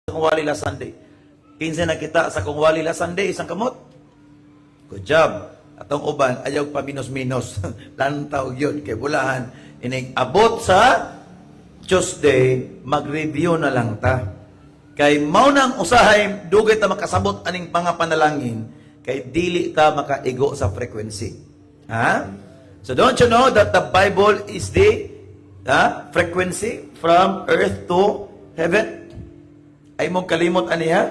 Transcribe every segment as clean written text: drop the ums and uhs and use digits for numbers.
kung wali last Sunday. 15 na kita sa kung wali last Sunday, isang kamot. Good job. Atong uban, ayaw pa minus-minus. Lantaw yun, kay bulahan. Inig-abot sa Tuesday, mag-review na lang ta. Kay maunang usahay, dugay ta makasabot aning pangapanalangin, kay dili ta makaigo sa frequency. Ha? So don't you know that the Bible is the frequency from earth to heaven? Ay mong kalimot aniha?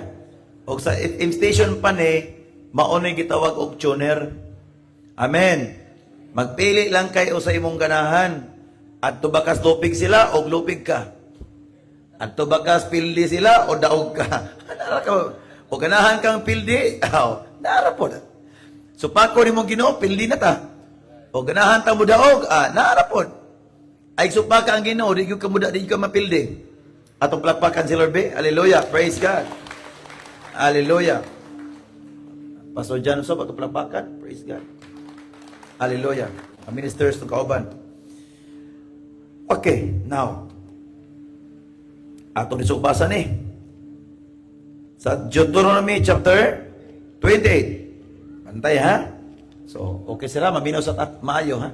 O sa FM station pa ni, maunay gitawag og tuner. Amen. Magpili lang kayo sa imong ganahan. At tubakas lupig sila o lupig ka. At tubakas pildi sila o daog ka. O ganahan kang pildi, nara po na. So pako ni mong Ginoo, pildi na ta. O ganahan ta mo daog, nara po. Ay supaka ang Ginoo, di ka muda, di ka mapildi. Atong palakpakan si Lord B. Hallelujah. Praise God. Hallelujah. Pastor John, so atong palakpakan. Praise God. Hallelujah. Ang ministers ng kauban. Okay, now. Atong nisugbasan sa Deuteronomy chapter 28. Pantay ha? So, okay sila, maminaw sa maayo ha?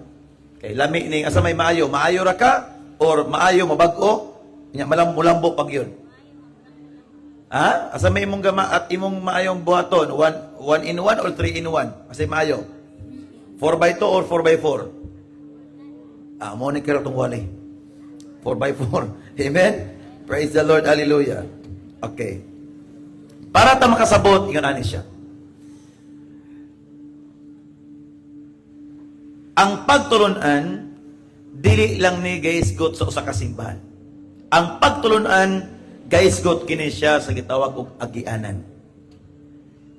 Kay lami ning asa may maayo. Maayo ra ka or maayo mabag-o? Nya malambo pag yun. Ha? Asa may imong gama at imong maayong buhaton? 1 in 1 or 3 in 1? Asa maayo? 4x2 or 4x4? Mo ni kira tong wali. 4x4. Amen? Praise the Lord. Hallelujah. Okay. Para ta makasabot, ingon ani siya. Ang pagtulunan, dili lang ni guys got sa usa ka simbahan. Ang pagtulunan, guys got kini siya sa gitawag og agianan.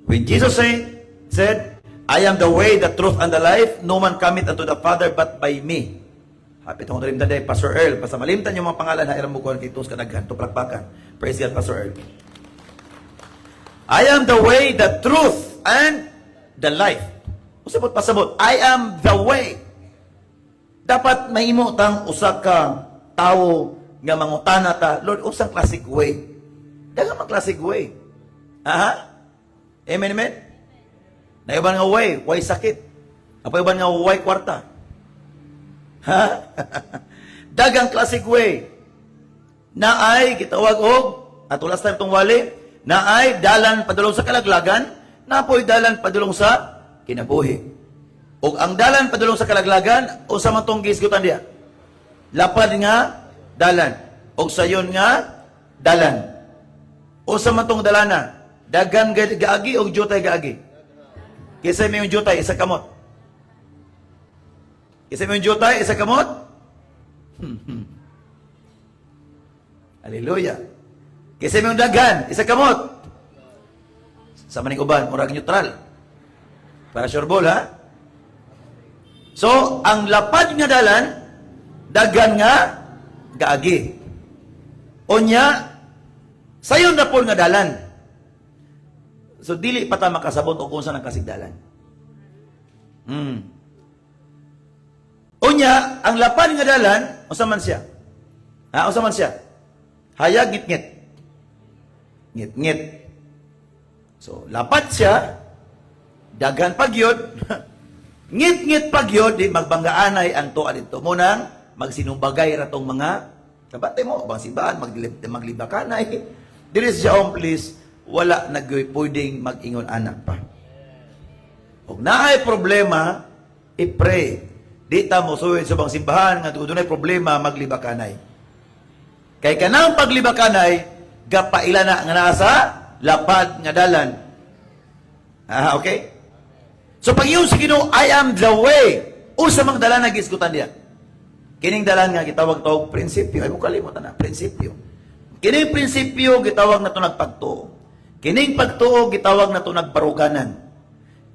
When Jesus said, I am the way, the truth, and the life, no man cometh unto the Father but by me. Hapit akong nalimtan day, Pastor Earl. Basta malimtan yung mga pangalan na iram mo kuhan kitos kadaghan, tuplakpakan. Praise God, Pastor Earl. I am the way, the truth, and the life. Usabot pasabot, I am the way. Dapat mahimo tang usa ka tawo nga mangutana ta, Lord, usang classic way. Daga mang classic way. Aha? Amen, amen? Naiban nga way sakit. Apa iban nga way kwarta. Ha? Dagang classic way. Naay gitawag og ato last time tong wali, naay dalan padulong sa kalaglagan, napoy dalan padulong sa kinabuhi. Og ang dalan padulong sa kalaglagan o sa matong gisgutan diya. Lapad nga dalan. Og sayon nga dalan. O sa matong dalana, dagan gaagi og jutay gaagi. Kisa may yung jutay isa kamot. Kisa may yung jutay isa kamot. Hallelujah. Kisa may yung dagan isa kamot. Sa maning uban, murag neutral. Para sure ball ha. So, ang lapad nga dalan, dagan nga gaagi. Onya, sayon na po nga dalan. So, dili pa ta makasabot o kung saan ang kasigdalan. Onya, ang lapad nga dalan, usa man siya? Ha, usa man siya? Hayag, ngit-ngit. Ngit-ngit. So, lapad siya, dagan pagyod, ngit-ngit pagyod, di magbanggaanay ang tuwa dito. Munang, magsinumbagay ratong mga kabate mo, bang simbahan, maglibakanay. Dili siya please, wala nagpwedeng mag-ingon anak pa. Kung naay problema, i-pray. Di ta mo suwid sa bang simbahan, nga dunay problema, maglibakanay. Kay kanang paglibakanay, gapaila na nga nasa lapad nga dalan. Okay? So pag yung sige no, I am the way, usa mang dalan na gisgutan diya. Kining dalan nga gitawag-tawag prinsipyo. Ay mo kalimutan na, prinsipyo. Kining prinsipyo gitawag na ito nagpagtuo. Kining pagtuo gitawag na ito nagbaruganan.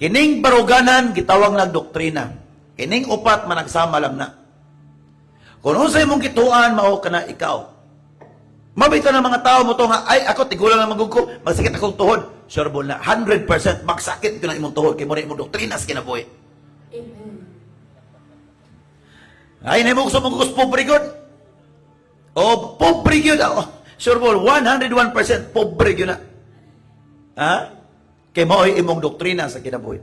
Kining baruganan gitawag nagdoktrina. Kining upat managsama lang na. Kung unsay mong gituan, mao ka na ikaw. Mabita ng mga tao mo to nga, ay ako tigulang na magugko, magsakit akong tuhod. Sure ball na, 100% magsakit ko na imong tuhod, kaya mo na imong doktrinas kinabuhi. Amen. Ay, na mo gusto mong pobre God. O, pobre God. Sure ball, 101% pobre yun na. Ha? Kay mao'y imong doktrina sa kinabuhi.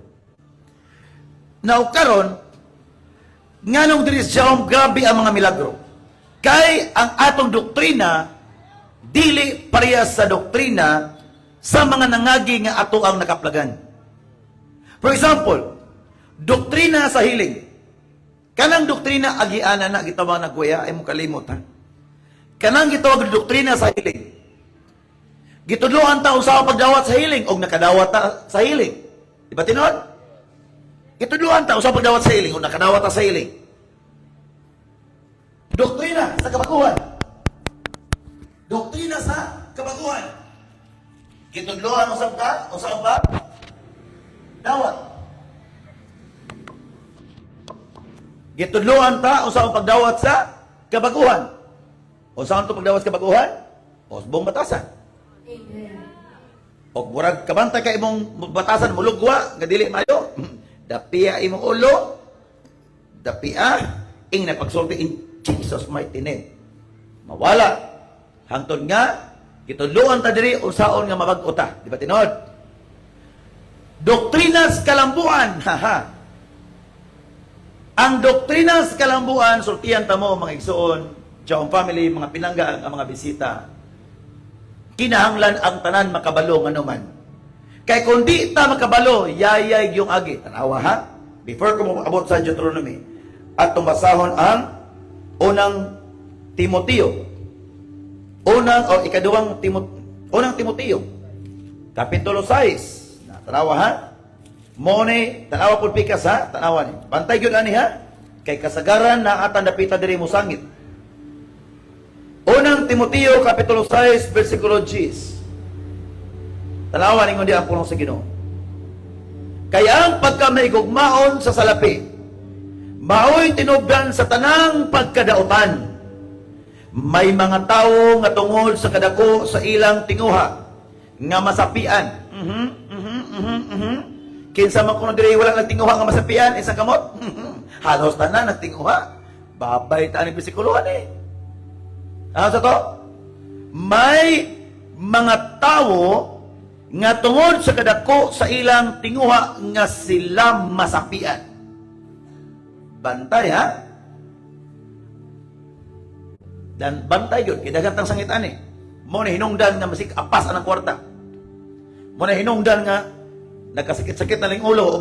Now, karon, nganong diri siya grabe ang mga milagro. Kay ang atong doktrina, dili parehas sa doktrina sa mga nangagi nga ato ang nakaplagan. For example, doktrina sa healing. Kanang doktrina agiana na gitawag na kuya, ay mo kalimot ha. Kanang gitawag doktrina sa healing. Gitudloan ta usa pagdawat sa healing og nakadawat ta sa healing. Di ba tinuod? Gitudloan ta usa pagdawat sa healing og nakadawat ta sa healing. Doktrina sa kabaguhan. Doktrina sa kabaguhan. Gitudloan usab ka, usab ba? Dawat. Gitudloan ta usab pagdawat sa kabaguhan. Usaon to pagdawat sa kabaguhan? Osbong batasan. Amen. O murag kabantay ka imong batasan mulugwa nga dili mayo. Dapia imong ulo. Dapia ing napagsulti in Jesus mighty name. Mawala. Hangtod nga gitudloan ta diri usaon nga mabag-o ta. Di ba tinuod? Doktrinas kalambuan. Haha. Ang doktrinas kalambuan sultihan ta mo mga igsoon, Jong family, mga pinangga ang mga bisita. Kinahanglan ang tanan makabalo nga naman. Kay kung di ta makabalo, yayay yung agi. Tanawa ha? Before ko abot sa Deuteronomy, at tumbasahon ang unang Timoteo. Unang Timoteo. Kapitulo 6. Tanawa ha? Mone, tanawa po pikas ha? Tanawa ni. Bantay yun ani ha? Kay kasagaran na atan dapita diri mo sangit. Unang Timoteo, Kapitulo 6, versikulo 10. Tanawa ningon di ang pulong sa Ginoo. Kaya ang pagkamaigugmaon sa salapi, mao'y tinubdan sa tanang pagkadautan. May mga tao nga tungod sa kadako sa ilang tinguha, nga masapian. Kinsa man kuno diri wala nagtinguha nga masapian, isang kamot. Halos tanan nagtinguha. Babay ta ni besikuluhan eh. Ano sa to? May mga tao nga tungod sa kadako sa ilang tinguha nga sila masapian. Bantay ha? Dan bantay yun. Kidagantang sangitan eh. Muna hinungdan nga masik apas anang kwarta. Muna hinungdan nga nagkasakit-sakit na ling ulo.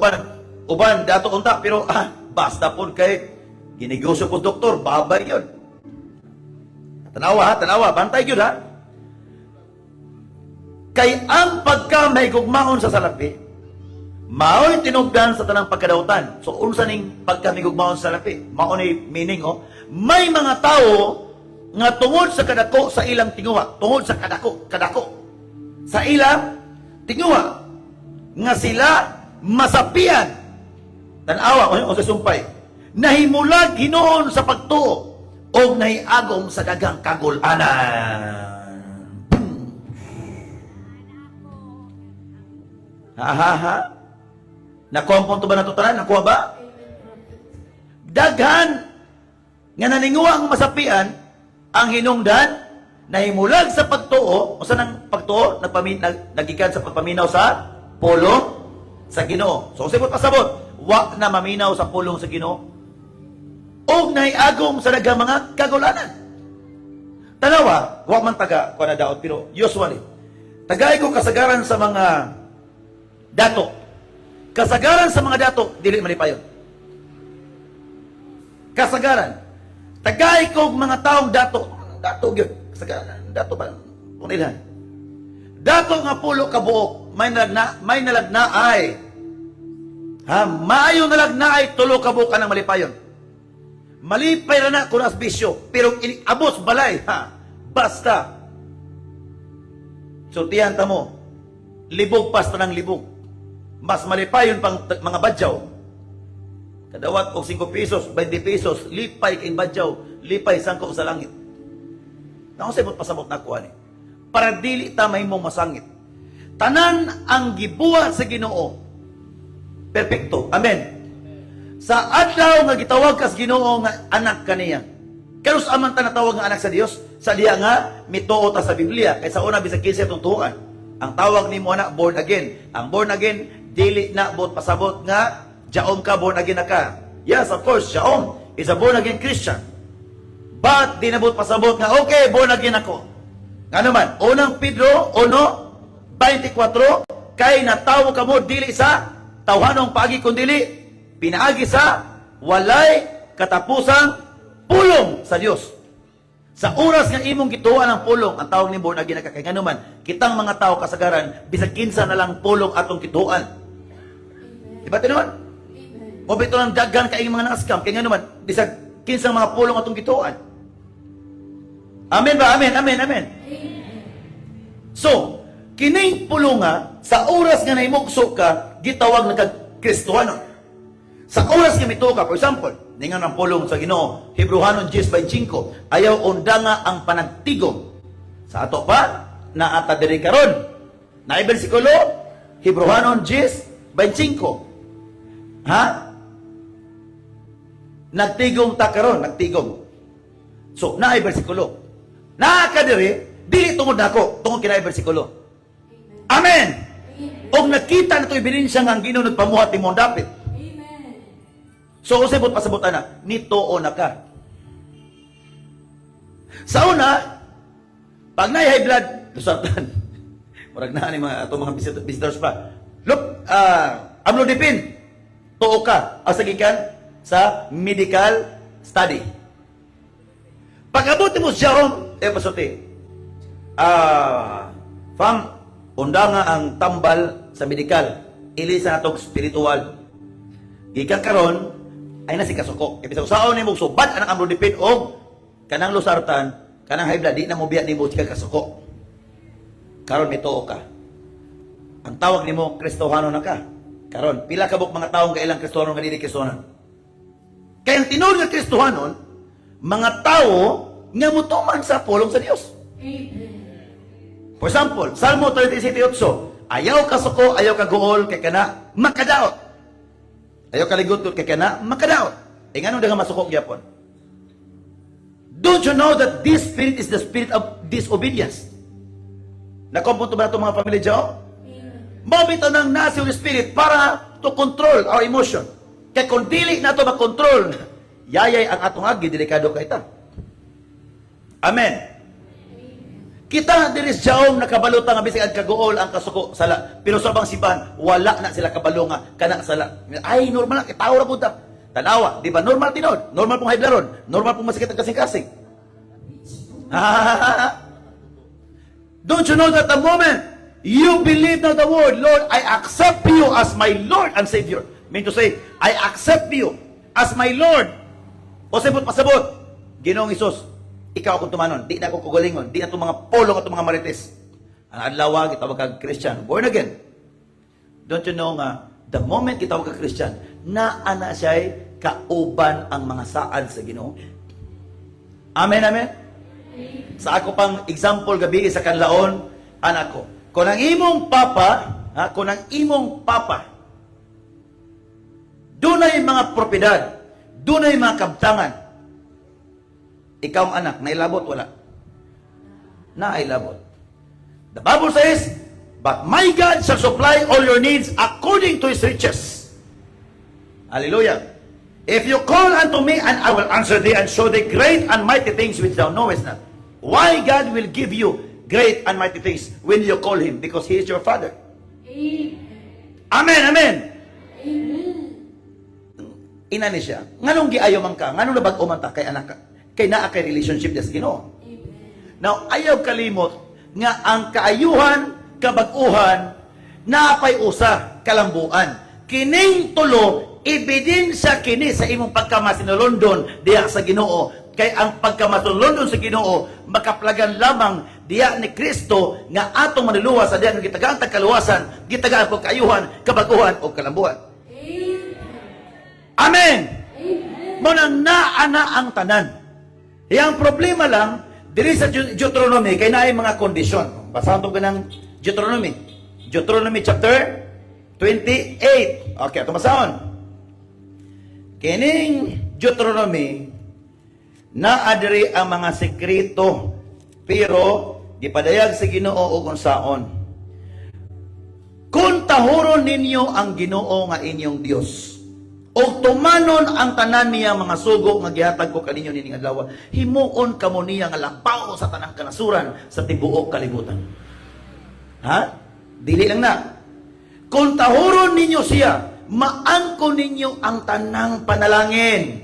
Uban, dato unta. Pero basta po kay ginigusyo po doktor. Babay yun. Tanawa ha, tanawa, bantay yun ha. Kay ang pagka may gugmaon sa salapi, mao'y tinugdan sa tanang pagkadautan. So, unsa ning pagka may gugmaon sa salapi? Mao'y meaning, may mga tao nga tungod sa kadako sa ilang tinguha. Tungod sa kadako. Sa ilang tinguha. Nga sila masapian. Tanawa, o sa sumpay. Nahimulag hinoon sa pagtuo o nahiagom sa dagang kagulanan. Ha? Nakuha ang punto ba na tanan? Nakuha ba? Daghan nga naninguha ang masapian ang hinungdan nahimulag sa pagtuo. O saan ang pagtuo? Nagikan sa pagpaminaw sa pulong sa Ginoo. So, sabot pasabot, wa na maminaw sa pulong sa Ginoo og nahiagom sa daghang mga kagulanan. Tanawa, wa man taga kuha na daot, pero usually, tagay ko kasagaran sa mga dato. Kasagaran sa mga dato, dili malipayon. Kasagaran. Tagay ko mga taong dato. Dato yun. Kasagaran. Dato ba? Kunilan. Dato nga pulo kabuok. May nalagnaay. Maayo nalagnaay tulo kabuok ka ng malipayon. Malipay na na kung asbisyo, pero abos balay, basta. So, tiyan ta mo, libog pas ta ng libog. Mas malipay yun pang mga badyaw. Kadawat o 5 pesos, 20 pesos, lipay kayong badyaw, lipay sangko sa langit. Nakusabot pasabot na kuha ni. Para dili ta may mong masangit. Tanan ang gibuhat sa Ginoo. Perfecto. Amen. Sa adlaw nga gitawag kas Ginoo nga anak kaniya. Karos aman ta natawag nga anak sa Dios, sa diya nga mituo ta sa Biblia, kaysa una bisag kinsa itong tuan. Ang tawag nimo na born again. Ang born again dili na bot pasabot nga jaom ka, born again na ka. Yes, of course, jaom is a born again Christian. But di na bot pasabot nga okay, born again ako. Nga naman, unang Pedro 1:24, kay natawo ka mo dili sa tawhanong paagi kundili pinaagi sa walay katapusang pulong sa Dios. Sa oras nga imong gituan ang pulong, ang tawag ni born again na kay nganuman, kitang mga tao kasagaran bisag kinsa na lang pulong atong gituan. Diba tinuan? O bito lang daghan kay mga naskam kay nganuman bisag kinsa mga pulong atong gituan. Amen ba? Amen, amen, amen. So, kining pulunga sa oras nga naimugso ka gitawag na kag Kristohano. Sa oras nga mituo ka, for example, ningan ang pulong sa Ginoo, Hebrehanon 10:25, ayaw undanga ang panagtigom. Sa ato pa, naata diri karon. Na bersikulo, Hebrehanon 10:25. Ha? Nagtigom ta karon, nagtigom. So, naay bersikulo. Naa ka diri, dili tungod nako, tungod kinaay bersikulo. Amen. Og nakita na ito ebidensya nga ang Ginoo nagpamuhat nimong dapit. So, usibot pasabot na, nitoo na ka. Sa una, pag na-high blood, lusartan. Marag na ni mga itong mga visitors pa. Look, amlodipine, tuo ka. Asagikan sa medical study. Pag abot mo siya, pasuti, fam, unda nga ang tambal sa medical, ilisa na itong spiritual. Gikan karon ay nasi kasuko. Ibig sabihin, ni mo subad anang amlodipine o kanang lusartan, kanang high blood, di na mo biya ni mo chika kasuko. Karon mituo ka. Ang tawag nimo Kristohano na ka. Karon pila ka buk mga taong kailang Kristohano nga dili Kristohanon. Kaya ang tinuod nga Kristohanon, mga tao nga mutuman sa pulong sa Dios. For example, Salmo 37:8, ayaw kasuko, ayaw kaguol kay kana makadaot. Ayaw kaligot kay kana makadaot. E ngano daga masukok gyapon? Don't you know that this spirit is the spirit of disobedience? Nakompunto ba ito mga pamilya dyan? Mabito ng nasi Holy Spirit para to control our emotion. Kaya kung dili na ito makontrol, yayay ang atong agi, delikado ka ita. Amen. Kita diri siyaom nakabaluta nga bisig ang kaguol ang kasuko sala. Pero sa bang siban, wala na sila kabalo nga kana sala. Ay normal na kitaw ra pud ta. Tanawa, di ba normal tinod? Normal pong high blood ron. Normal pong masakit ang kasing-kasing. Don't you know that the moment you believe na the word, Lord, I accept you as my Lord and Savior. Mean to say, I accept you as my Lord. O sabot pasabot, Ginoong Isus, ikaw akong tumanon, di na ako kugalingon, di na itong mga polong at mga marites. Ang adlaw, kitawag kag Christian, born again. Don't you know nga, the moment kitawag kag Christian, naana siya'y kauban ang mga saad sa Ginoo. Amen, amen? Sa ako pang example gabi sa kanlaon, anak ko, kung ang imong papa, kung ang imong papa, dunay mga propiedad, dunay mga kabtangan, ikaw ang anak, nailabot, wala. Nailabot. The Bible says, but my God shall supply all your needs according to His riches. Hallelujah. If you call unto me, and I will answer thee, and show thee great and mighty things which thou knowest not. Why God will give you great and mighty things when you call Him? Because He is your Father. Amen, amen. Ina ni siya. Nganong giayo man ka? Nganong nabag-o man ta kay anak ka? Kay naa kay relationship des Ginoo. Now, ayaw kalimot nga ang kaayuhan, kabag-uhan, napay usa kalambuan. Kining tulo, ebidensya kini sa imong pagkamasinulondon diya sa Ginoo. Kay ang pagkamasinulondon sa Ginoo, makaplagan lamang diya ni Kristo nga atong manuluwas sa diya ng gitagaan tagkaluwasan, gitagaan ko kaayuhan, kabag-uhan o kalambuan. Amen! Munang naana ang tanan. Yang problema lang, diri sa Deuteronomy, kay naay mga kondisyon. Basahan ito ka ng Deuteronomy. Deuteronomy chapter 28. Okay, ito basahon. Kining Deuteronomy, Naa diri ang mga sekreto, pero gipadayag sa Ginoo ug unsaon. Kung tahuron ninyo ang Ginoo nga inyong Dios, o tumanon ang tanan niya mga sugo nga gihatag ko kaninyo nining adlaw, himuon kamo niya nga lapaw sa tanang kanasuran sa tibuok kalibutan. Ha? Dili lang na. Kung tahuron ninyo siya, maangko ninyo ang tanang panalangin.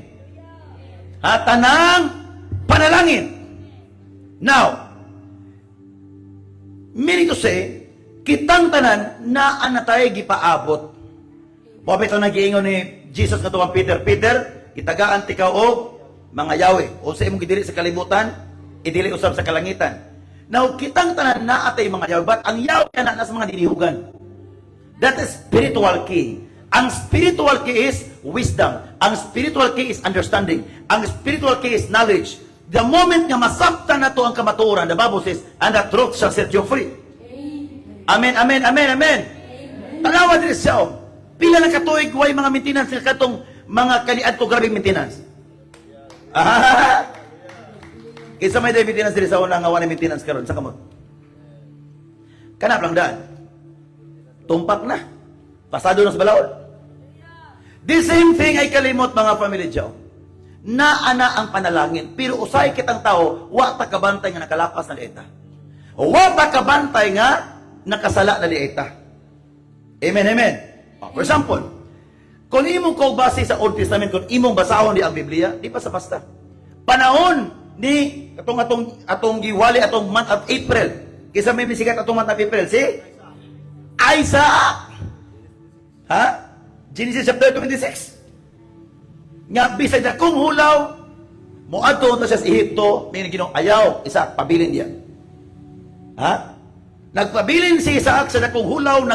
Ha? Tanang panalangin. Now, meaning to say, kitang tanan na anatay gipaabot. Mabito nagiingon ni Jesus nga tuwang Peter, kitagaan tikaw og mga yawe. O sa imong gidili sa kalibutan, idili usab sa kalangitan. Now, kitang tanan na atay mga yawe, but ang yawe na nasa mga dinihugan. That is spiritual key. Ang spiritual key is wisdom. Ang spiritual key is understanding. Ang spiritual key is knowledge. The moment nga masabtan na to ang kamatuoran, the Bible says, and the truth shall set you free. Amen, amen, amen, amen. Tanawa din siya. Pila na katuig, way mga maintenance na katong mga kaliad ko grabing maintenance. Isa may day maintenance din sa unang awan na maintenance karon sa kamot. Kanap lang daan. Tumpak na. Pasado na sa balaod. The same thing ay kalimot mga family Diyo. Naana ang panalangin. Pero usay kitang tao, wa ta kabantay nga nakalapas na lieta. Wa ta kabantay nga nakasala na lieta. Amen, amen. For example, kung imong kong base sa Old Testament, kung imong basahon di ang Biblia, di pa sa basta. Panahon ni atong giwali atong month of April. Kisa may bisikat atong month of April, si Isaac. Ha? Genesis chapter 26. Nga bisag na kung hulaw, moadto na siya sa Ehipto, may ginong ayaw, Isaac, pabilin niya. Ha? Nagpabilin si Isaac sa dakong hulaw,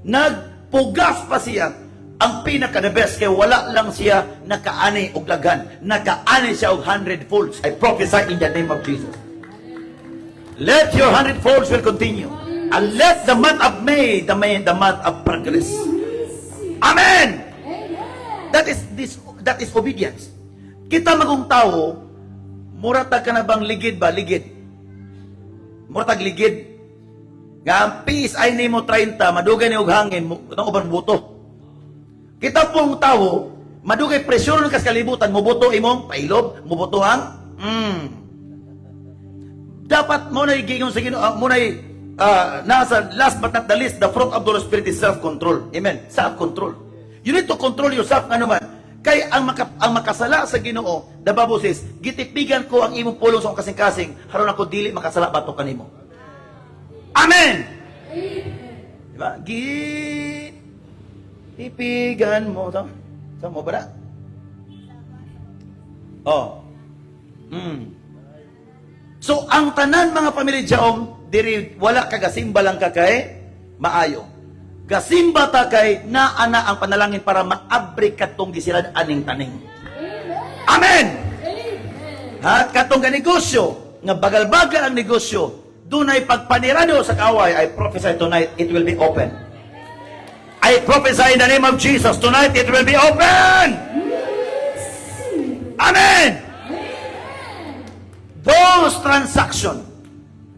nagpugas pa siya. Ang pinaka-the best, kaya wala lang siya nakaani og lagan. Nakaani siya og 100 folds. I prophesy in the name of Jesus. Let your 100 folds will continue. And let the month of May, the month of progress. Amen! That is obedience. Kita magong tao, muratag ka na bang ligid ba? Ligid. Muratag ligid. Nga ang peace ay ni mo 30, madugay ni og hangin, itong ubang buto. Kita pong tao, madugay presyon ng kalibutan, mubuto imong pailob, mubuto ang, dapat mo na igingon sa Ginoo, mo na nasa last but not the least, the fruit of the Holy Spirit is self-control. Amen. Self-control. You need to control yourself nga naman. Kay ang makasala sa Ginoo, the Bible says, gitipigan ko ang imong pulong sa kasing-kasing, haron ako dili makasala bato kanimo. Amen! Diba? Gitipigan mo. Saan mo ba na? Oh. So, ang tanan mga pamilya Diyaong, diri wala ka gasimba lang ka kay maayo. Gasimba ta kay naana ang panalangin para maabri katong gisilad aning taning. Amen. Ha, katong negosyo nga bagal-bagal ang negosyo, dunay pagpanirado sa kaway, I prophesy tonight it will be open. I prophesy in the name of Jesus tonight it will be open. Amen. Those transactions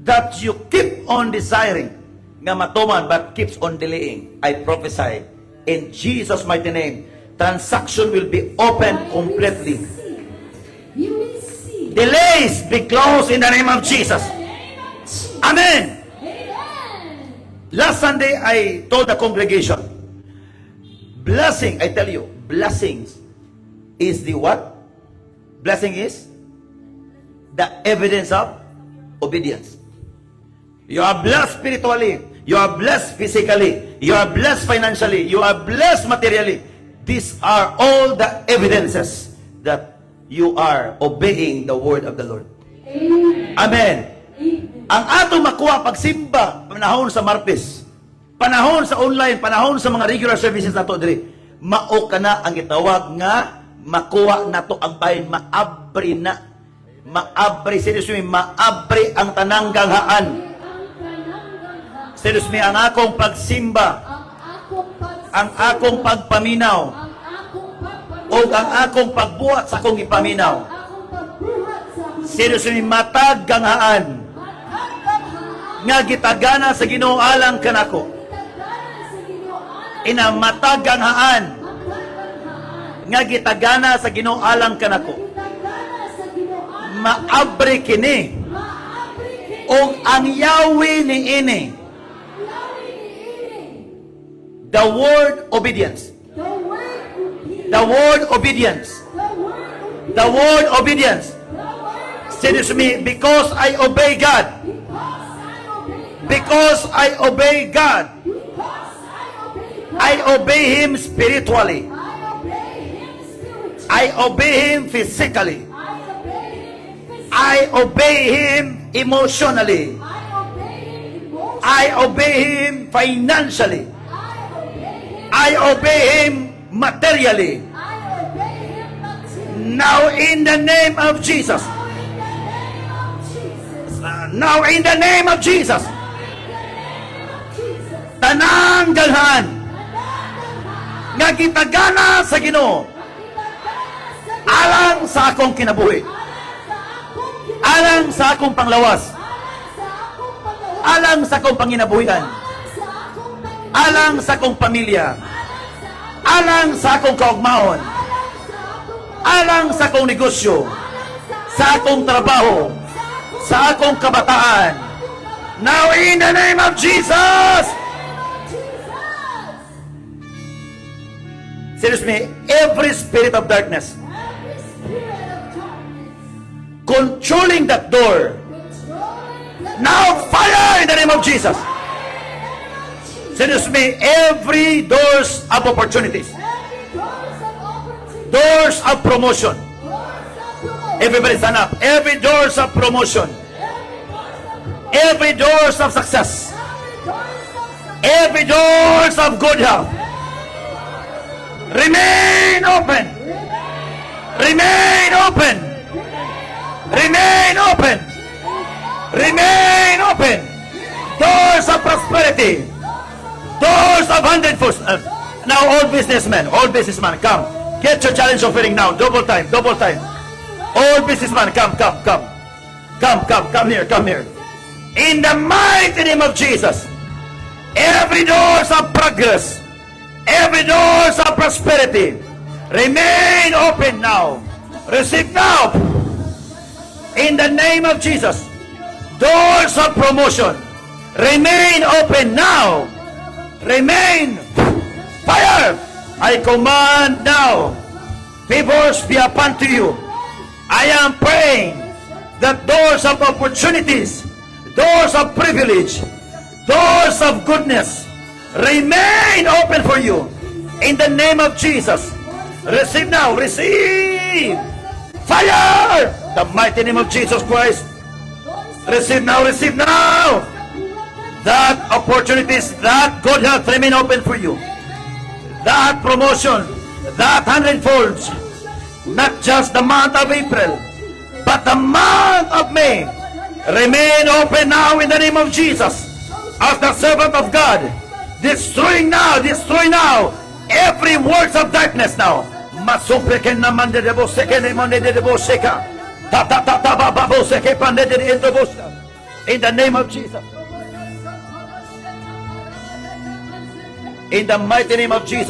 that you keep on desiring nga matuman but keeps on delaying, I prophesy in Jesus' mighty name, transaction will be open completely. Delays be closed in the name of Jesus. Amen. Last Sunday, I told the congregation, blessing, I tell you, blessings is the what? Blessing is the evidence of obedience. You are blessed spiritually. You are blessed physically. You are blessed financially. You are blessed materially. These are all the evidences that you are obeying the word of the Lord. Amen. Ang atong makuha pagsimba, panahon sa Martes, panahon sa online, panahon sa mga regular services nato diri, mao kana ang gitawag nga makuha nato ang bahin, maabri na. Maabri, seriously, maabri ang tanang ganghaan. Seriously, ang akong pagsimba, ang akong pagpaminaw, o ang akong pagbuhat sa akong ipaminaw, Seriously, matag kanghaan. Nga gitagana sa Ginoo alang kanako. Ina matag kanghaan. Nga gitagana sa Ginoo alang kanako. Maabri kini. O ang yawi ni ini. The word obedience. The word obedience. The word obedience. Say this to me, because I obey God. Because I obey God. I obey Him spiritually. I obey Him physically. I obey Him emotionally. I obey Him financially. I obey Him materially. Now in the name of Jesus. Now in the name of Jesus. Tanang galhan nga gitagana sa Ginoo alang sa akong kinabuhi, alang sa akong panglawas, alang sa akong panginabuhian, alang sa akong pamilya, alang sa akong kaugmaon, alang sa akong negosyo, sa akong trabaho, sa akong kabataan. Now in the name of Jesus. Seriously, every spirit of darkness controlling that door, now fire in the name of Jesus. Seriously, every doors of opportunities, doors of promotion. Everybody stand up. Every doors of promotion, every doors of success, every doors of good health, remain open. Remain open. Remain open. Remain open. Doors of prosperity. Doors of hundredfold. Now all businessmen, come. Get your challenge offering now. Double time, double time. All businessmen, come here. In the mighty name of Jesus. Every doors of progress, every doors of prosperity, remain open now. Receive now. In the name of Jesus. Doors of promotion, remain open now. Remain. Fire. I command now. Favors be upon to you. I am praying that doors of opportunities, doors of privilege, doors of goodness remain open for you. In the name of Jesus. Receive now. Receive. Fire. The mighty name of Jesus Christ. Receive now. Receive now. That opportunities, that good health remain open for you. That promotion, that hundredfolds. Not just the month of April, but the month of May. Remain open now in the name of Jesus. As the servant of God, destroy now every words of darkness now. Masupreken naman de deboseke ne mone de deboseka. Ta baboseke pande de deboska. In the name of Jesus. In the mighty name of Jesus.